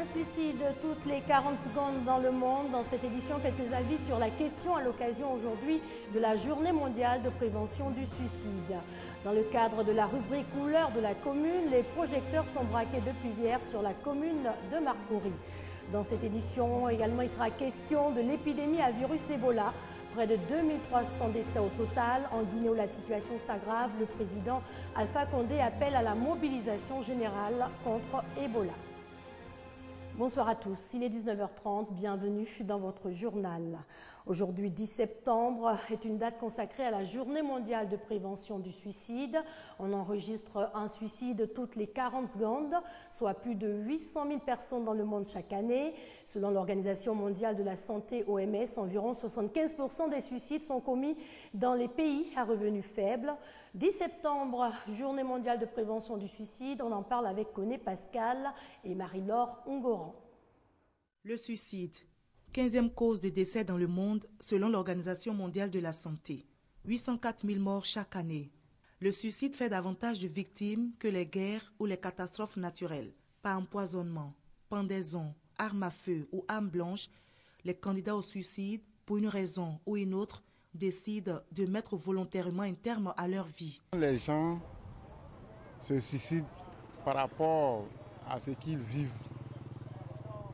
suicide toutes les 40 secondes dans le monde. Dans cette édition, quelques avis sur la question à l'occasion aujourd'hui de la Journée mondiale de prévention du suicide. Dans le cadre de la rubrique couleurs de la commune, les projecteurs sont braqués depuis hier sur la commune de Marcory. Dans cette édition également, il sera question de l'épidémie à virus Ebola. Près de 2300 décès au total. En Guinée où la situation s'aggrave, le président Alpha Condé appelle à la mobilisation générale contre Ebola. Bonsoir à tous, il est 19h30, bienvenue dans votre journal. Aujourd'hui, 10 septembre, est une date consacrée à la Journée mondiale de prévention du suicide. On enregistre un suicide toutes les 40 secondes, soit plus de 800 000 personnes dans le monde chaque année. Selon l'Organisation mondiale de la santé OMS, environ 75% des suicides sont commis dans les pays à revenus faibles. 10 septembre, Journée mondiale de prévention du suicide, on en parle avec Koné Pascal et Marie-Laure Ungoran. Le suicide. 15e cause de décès dans le monde selon l'Organisation mondiale de la santé. 804 000 morts chaque année. Le suicide fait davantage de victimes que les guerres ou les catastrophes naturelles. Par empoisonnement, pendaison, arme à feu ou arme blanche, les candidats au suicide, pour une raison ou une autre, décident de mettre volontairement un terme à leur vie. Les gens se suicident par rapport à ce qu'ils vivent.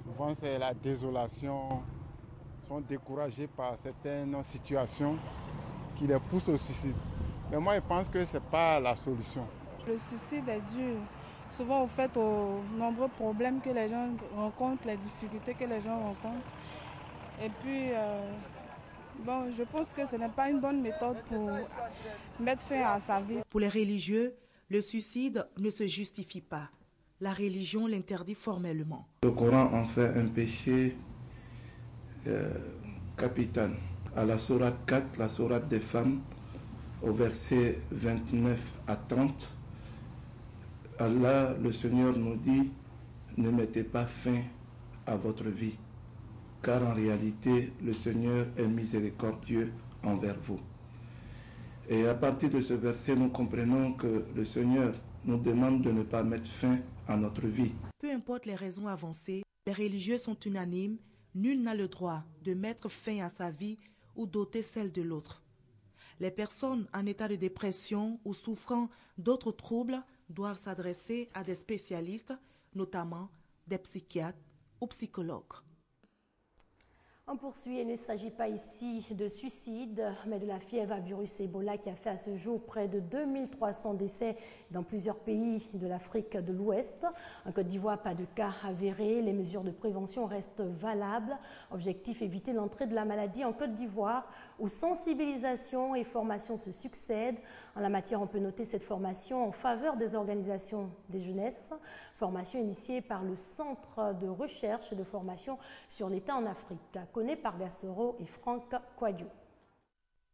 Souvent, c'est la désolation, ils sont découragés par certaines situations qui les poussent au suicide. Mais moi, je pense que ce n'est pas la solution. Le suicide est dû souvent au fait aux nombreux problèmes que les gens rencontrent, les difficultés que les gens rencontrent. Et puis, je pense que ce n'est pas une bonne méthode pour mettre fin à sa vie. Pour les religieux, le suicide ne se justifie pas. La religion l'interdit formellement. Le Coran en fait un péché capital. À la sourate 4, la sourate des femmes, au verset 29 à 30, Allah, le Seigneur, nous dit « Ne mettez pas fin à votre vie, car en réalité, le Seigneur est miséricordieux envers vous. » Et à partir de ce verset, nous comprenons que le Seigneur nous demande de ne pas mettre fin à notre vie. Peu importe les raisons avancées, les religieux sont unanimes, nul n'a le droit de mettre fin à sa vie ou d'ôter celle de l'autre. Les personnes en état de dépression ou souffrant d'autres troubles doivent s'adresser à des spécialistes, notamment des psychiatres ou psychologues. On poursuit, il ne s'agit pas ici de suicide, mais de la fièvre à virus Ebola qui a fait à ce jour près de 2300 décès dans plusieurs pays de l'Afrique de l'Ouest. En Côte d'Ivoire, pas de cas avérés, les mesures de prévention restent valables. Objectif, éviter l'entrée de la maladie en Côte d'Ivoire, où sensibilisation et formation se succèdent. En la matière, on peut noter cette formation en faveur des organisations des jeunesses, formation initiée par le Centre de recherche et de formation sur l'État en Afrique. Koné Pargassoro et Franck Kouadio.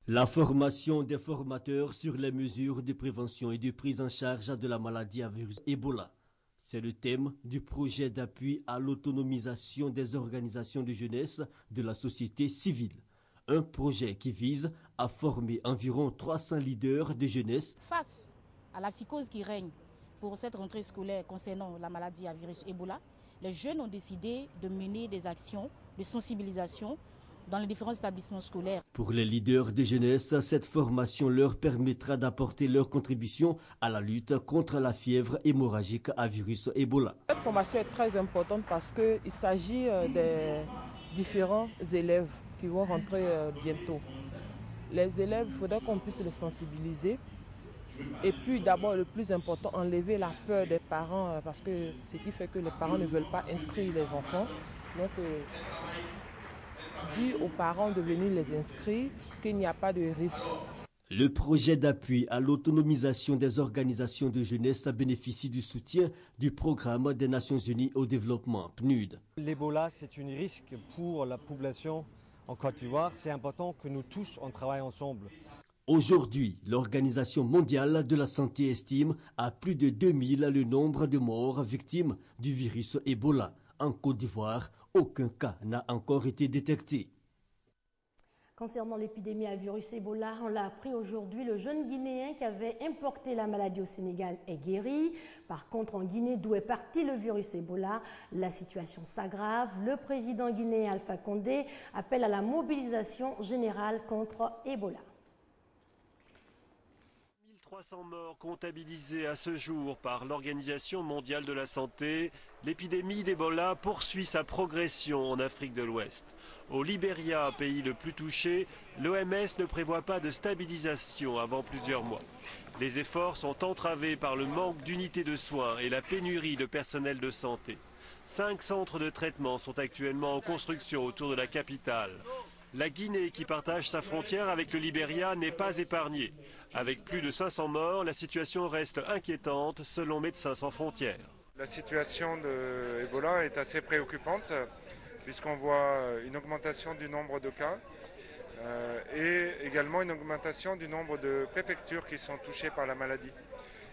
La formation des formateurs sur les mesures de prévention et de prise en charge de la maladie à virus Ebola. C'est le thème du projet d'appui à l'autonomisation des organisations de jeunesse de la société civile. Un projet qui vise à former environ 300 leaders de jeunesse. Face à la psychose qui règne pour cette rentrée scolaire concernant la maladie à virus Ebola, les jeunes ont décidé de mener des actions de sensibilisation dans les différents établissements scolaires. Pour les leaders de jeunesse, cette formation leur permettra d'apporter leur contribution à la lutte contre la fièvre hémorragique à virus Ebola. Cette formation est très importante parce qu'il s'agit des différents élèves qui vont rentrer bientôt. Les élèves, il faudrait qu'on puisse les sensibiliser. Et puis d'abord, le plus important, enlever la peur des parents, parce que ce qui fait que les parents ne veulent pas inscrire les enfants. Donc, dire aux parents de venir les inscrire, qu'il n'y a pas de risque. Le projet d'appui à l'autonomisation des organisations de jeunesse bénéficie du soutien du Programme des Nations Unies au développement, PNUD. L'Ebola, c'est un risque pour la population en Côte d'Ivoire. C'est important que nous tous, on travaille ensemble. Aujourd'hui, l'Organisation mondiale de la santé estime à plus de 2000 le nombre de morts victimes du virus Ebola. En Côte d'Ivoire, aucun cas n'a encore été détecté. Concernant l'épidémie à virus Ebola, on l'a appris aujourd'hui, le jeune Guinéen qui avait importé la maladie au Sénégal est guéri. Par contre, en Guinée, d'où est parti le virus Ebola, la situation s'aggrave. Le président guinéen Alpha Condé appelle à la mobilisation générale contre Ebola. 1300 morts comptabilisés à ce jour par l'Organisation mondiale de la santé. L'épidémie d'Ebola poursuit sa progression en Afrique de l'Ouest. Au Libéria, pays le plus touché, l'OMS ne prévoit pas de stabilisation avant plusieurs mois. Les efforts sont entravés par le manque d'unités de soins et la pénurie de personnel de santé. 5 centres de traitement sont actuellement en construction autour de la capitale. La Guinée, qui partage sa frontière avec le Libéria, n'est pas épargnée. Avec plus de 500 morts, la situation reste inquiétante selon Médecins sans frontières. La situation de Ebola est assez préoccupante puisqu'on voit une augmentation du nombre de cas et également une augmentation du nombre de préfectures qui sont touchées par la maladie.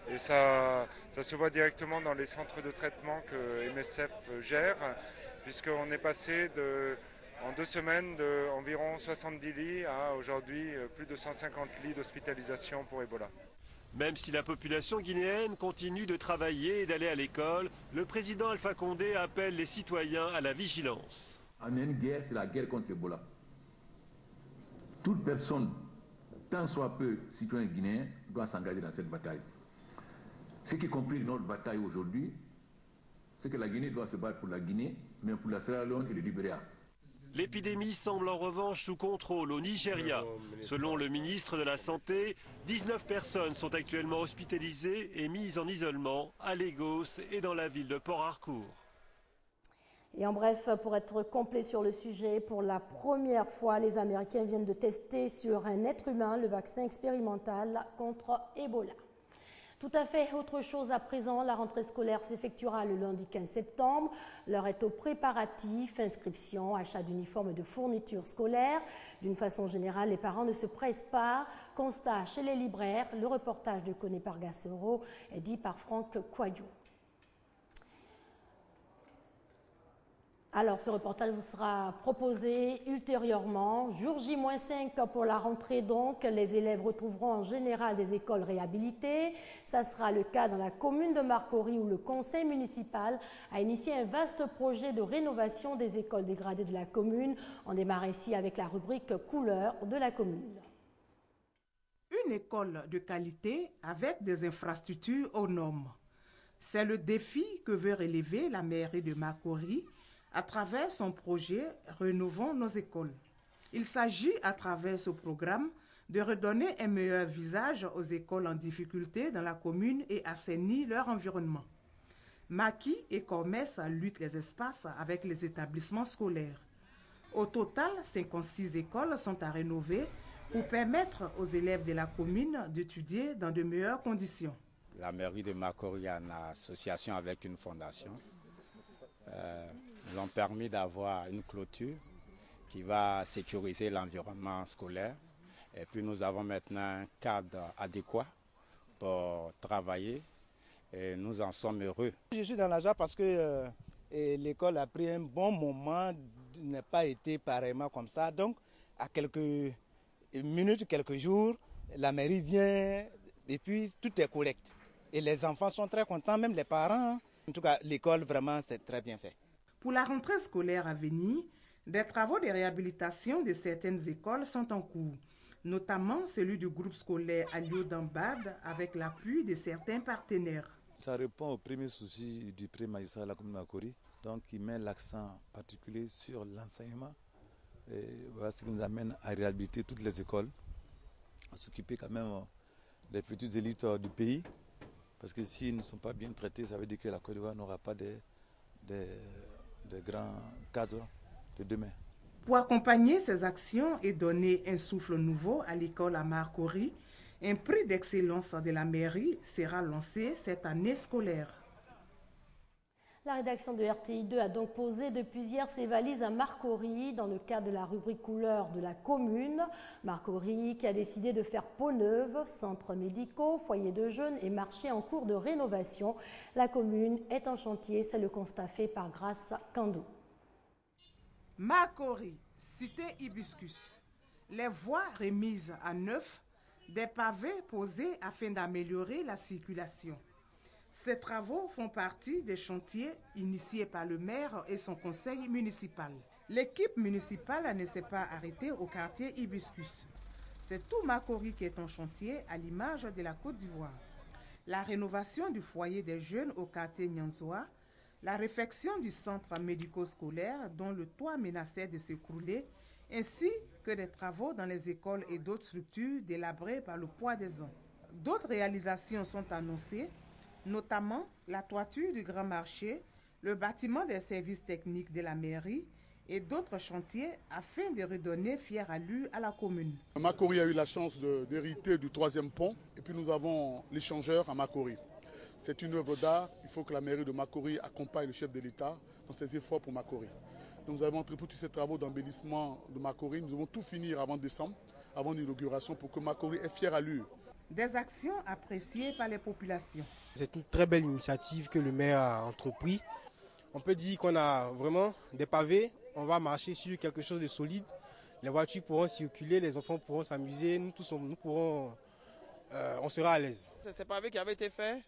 Et ça se voit directement dans les centres de traitement que MSF gère, puisqu'on est passé en 2 semaines d'environ 70 lits à aujourd'hui plus de 150 lits d'hospitalisation pour Ebola. Même si la population guinéenne continue de travailler et d'aller à l'école, le président Alpha Condé appelle les citoyens à la vigilance. On a une guerre, c'est la guerre contre Ebola. Toute personne, tant soit peu citoyen guinéen, doit s'engager dans cette bataille. Ce qui est compris notre bataille aujourd'hui, c'est que la Guinée doit se battre pour la Guinée, mais pour la Sierra Leone et le Libéria. L'épidémie semble en revanche sous contrôle au Nigeria. Selon le ministre de la Santé, 19 personnes sont actuellement hospitalisées et mises en isolement à Lagos et dans la ville de Port Harcourt. Et en bref, pour être complet sur le sujet, pour la première fois, les Américains viennent de tester sur un être humain le vaccin expérimental contre Ebola. Tout à fait autre chose à présent, la rentrée scolaire s'effectuera le lundi 15 septembre. L'heure est aux préparatifs, inscription, achat d'uniformes et de fournitures scolaires. D'une façon générale, les parents ne se pressent pas. Constat chez les libraires, le reportage de Koné Pargassero est dit par Franck Coyou. Alors, ce reportage vous sera proposé ultérieurement. Jour J-5 pour la rentrée, donc, les élèves retrouveront en général des écoles réhabilitées. Ça sera le cas dans la commune de Marcory où le conseil municipal a initié un vaste projet de rénovation des écoles dégradées de la commune. On démarre ici avec la rubrique couleurs de la commune. Une école de qualité avec des infrastructures aux normes. C'est le défi que veut relever la mairie de Marcory à travers son projet « Rénovons nos écoles ». Il s'agit, à travers ce programme, de redonner un meilleur visage aux écoles en difficulté dans la commune et assainir leur environnement. Maki et Commerce luttent les espaces avec les établissements scolaires. Au total, 56 écoles sont à rénover pour permettre aux élèves de la commune d'étudier dans de meilleures conditions. La mairie de Marcory, en association avec une fondation, nous ont permis d'avoir une clôture qui va sécuriser l'environnement scolaire. Et puis nous avons maintenant un cadre adéquat pour travailler et nous en sommes heureux. Je suis dans la joie parce que l'école a pris un bon moment, n'a pas été pareillement comme ça. Donc à quelques minutes, quelques jours, la mairie vient et puis tout est correct. Et les enfants sont très contents, même les parents. En tout cas, l'école, vraiment, c'est très bien fait. Pour la rentrée scolaire à venir, des travaux de réhabilitation de certaines écoles sont en cours, notamment celui du groupe scolaire Alio d'Ambad avec l'appui de certains partenaires. Ça répond au premier souci du pré-magistrat de la commune de Marcory, donc il met l'accent particulier sur l'enseignement. Voilà ce qui nous amène à réhabiliter toutes les écoles, à s'occuper quand même des futures élites du pays. Parce que s'ils ne sont pas bien traités, ça veut dire que la Côte d'Ivoire n'aura pas de grands cadres de demain. Pour accompagner ces actions et donner un souffle nouveau à l'école à Marcory, un prix d'excellence de la mairie sera lancé cette année scolaire. La rédaction de RTI2 a donc posé depuis hier ses valises à Marcory dans le cadre de la rubrique couleurs de la commune. Marcory qui a décidé de faire peau neuve, centres médicaux, foyers de jeunes et marchés en cours de rénovation. La commune est en chantier, c'est le constat fait par Grace Kandou. Marcory, cité Hibiscus. Les voies remises à neuf, des pavés posés afin d'améliorer la circulation. Ces travaux font partie des chantiers initiés par le maire et son conseil municipal. L'équipe municipale ne s'est pas arrêtée au quartier Hibiscus. C'est tout Makori qui est en chantier à l'image de la Côte d'Ivoire. La rénovation du foyer des jeunes au quartier Nyanzoa, la réfection du centre médico-scolaire dont le toit menaçait de s'écrouler, ainsi que des travaux dans les écoles et d'autres structures délabrées par le poids des ans. D'autres réalisations sont annoncées, notamment la toiture du Grand Marché, le bâtiment des services techniques de la mairie et d'autres chantiers afin de redonner fière allure à la commune. Makori a eu la chance d'hériter du 3e pont et puis nous avons l'échangeur à Makori. C'est une œuvre d'art, il faut que la mairie de Makori accompagne le chef de l'État dans ses efforts pour Makori. Nous avons entrepris tous ces travaux d'embellissement de Makori, nous devons tout finir avant décembre, avant l'inauguration pour que Makori ait fière allure. Des actions appréciées par les populations. C'est une très belle initiative que le maire a entrepris. On peut dire qu'on a vraiment des pavés, on va marcher sur quelque chose de solide. Les voitures pourront circuler, les enfants pourront s'amuser, nous tous on sera à l'aise. Ces pavés qui avaient été faits,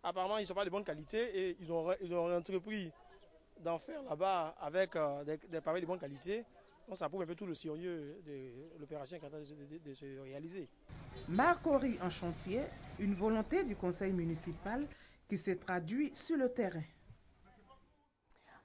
apparemment ils ne sont pas de bonne qualité et ils ont entrepris d'en faire là-bas avec des pavés de bonne qualité. Donc ça prouve un peu tout le sérieux de l'opération qui est en train de se réaliser. Makori en chantier, une volonté du conseil municipal qui se traduit sur le terrain.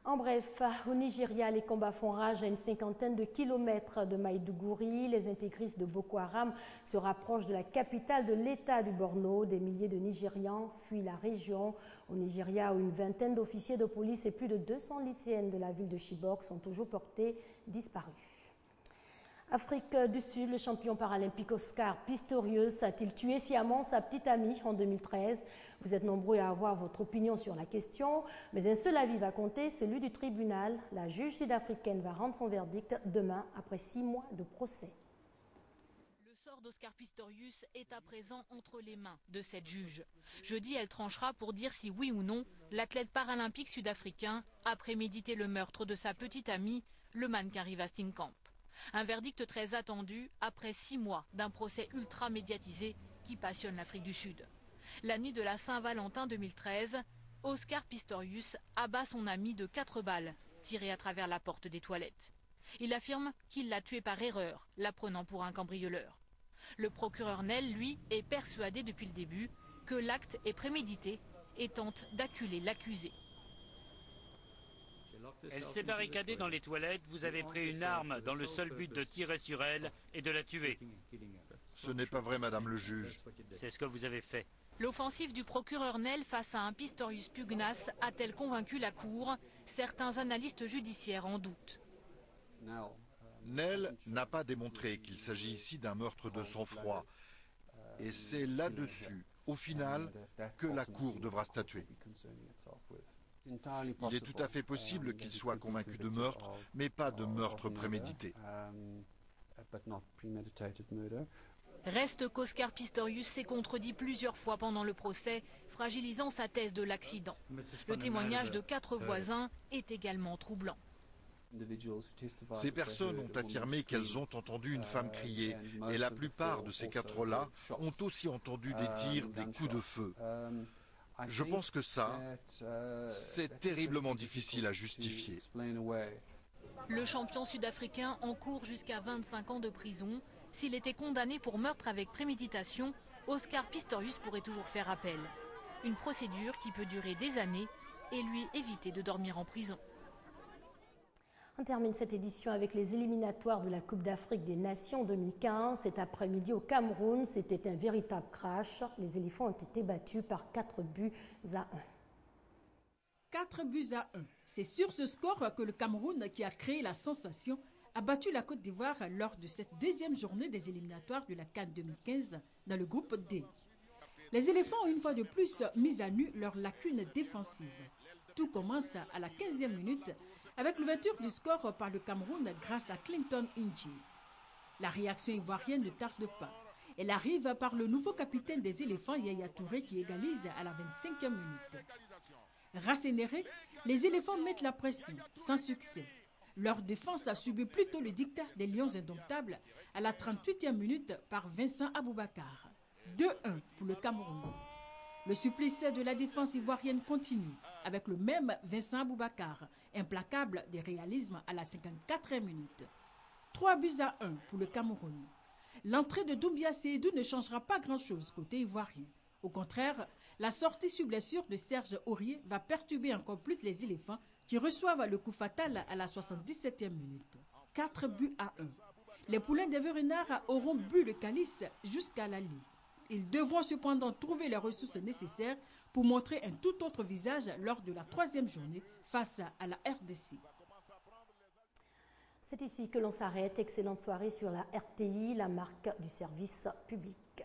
En bref, au Nigeria, les combats font rage à une cinquantaine de kilomètres de Maïdougouri. Les intégristes de Boko Haram se rapprochent de la capitale de l'État du Borno. Des milliers de Nigérians fuient la région. Au Nigeria, où une vingtaine d'officiers de police et plus de 200 lycéennes de la ville de Chibok sont toujours portés disparus. Afrique du Sud, le champion paralympique Oscar Pistorius a-t-il tué sciemment sa petite amie en 2013? Vous êtes nombreux à avoir votre opinion sur la question, mais un seul avis va compter, celui du tribunal. La juge sud-africaine va rendre son verdict demain, après 6 mois de procès. Le sort d'Oscar Pistorius est à présent entre les mains de cette juge. Jeudi, elle tranchera pour dire si oui ou non l'athlète paralympique sud-africain a prémédité le meurtre de sa petite amie, le mannequin Riva Steenkamp. Un verdict très attendu après 6 mois d'un procès ultra médiatisé qui passionne l'Afrique du Sud. La nuit de la Saint-Valentin 2013, Oscar Pistorius abat son ami de 4 balles tirées à travers la porte des toilettes. Il affirme qu'il l'a tué par erreur, la prenant pour un cambrioleur. Le procureur Nel, lui, est persuadé depuis le début que l'acte est prémédité et tente d'acculer l'accusé. Elle s'est barricadée dans les toilettes, vous avez pris une arme dans le seul but de tirer sur elle et de la tuer. Ce n'est pas vrai, madame le juge. C'est ce que vous avez fait. L'offensive du procureur Nel face à un Pistorius pugnace a-t-elle convaincu la Cour? Certains analystes judiciaires en doutent. Nel n'a pas démontré qu'il s'agit ici d'un meurtre de sang-froid. Et c'est là-dessus, au final, que la Cour devra statuer. Il est tout à fait possible qu'il soit convaincu de meurtre, mais pas de meurtre prémédité. Reste qu'Oscar Pistorius s'est contredit plusieurs fois pendant le procès, fragilisant sa thèse de l'accident. Le témoignage de 4 voisins est également troublant. Ces personnes ont affirmé qu'elles ont entendu une femme crier, et la plupart de ces 4-là ont aussi entendu des tirs, des coups de feu. Je pense que ça, c'est terriblement difficile à justifier. Le champion sud-africain encourt jusqu'à 25 ans de prison. S'il était condamné pour meurtre avec préméditation, Oscar Pistorius pourrait toujours faire appel. Une procédure qui peut durer des années et lui éviter de dormir en prison. On termine cette édition avec les éliminatoires de la Coupe d'Afrique des Nations 2015. Cet après-midi au Cameroun, c'était un véritable crash. Les éléphants ont été battus par 4 buts à 1. 4 buts à 1. C'est sur ce score que le Cameroun, qui a créé la sensation, a battu la Côte d'Ivoire lors de cette deuxième journée des éliminatoires de la CAN 2015 dans le groupe D. Les éléphants ont une fois de plus mis à nu leurs lacunes défensives. Tout commence à la 15e minute avec l'ouverture du score par le Cameroun grâce à Clinton Inji. La réaction ivoirienne ne tarde pas. Elle arrive par le nouveau capitaine des éléphants, Yaya Touré, qui égalise à la 25e minute. Rassénérés, les éléphants mettent la pression, sans succès. Leur défense a subi plutôt le dictat des Lions indomptables à la 38e minute par Vincent Aboubakar. 2-1 pour le Cameroun. Le supplice de la défense ivoirienne continue avec le même Vincent Aboubakar, implacable des réalismes à la 54e minute. 3-1 pour le Cameroun. L'entrée de Doumbia Seydou ne changera pas grand-chose côté ivoirien. Au contraire, la sortie sur blessure de Serge Aurier va perturber encore plus les éléphants qui reçoivent le coup fatal à la 77e minute. 4-1. Les poulains des Verenards auront bu le calice jusqu'à la lie. Ils devront cependant trouver les ressources nécessaires pour montrer un tout autre visage lors de la 3e journée face à la RDC. C'est ici que l'on s'arrête. Excellente soirée sur la RTI, la marque du service public.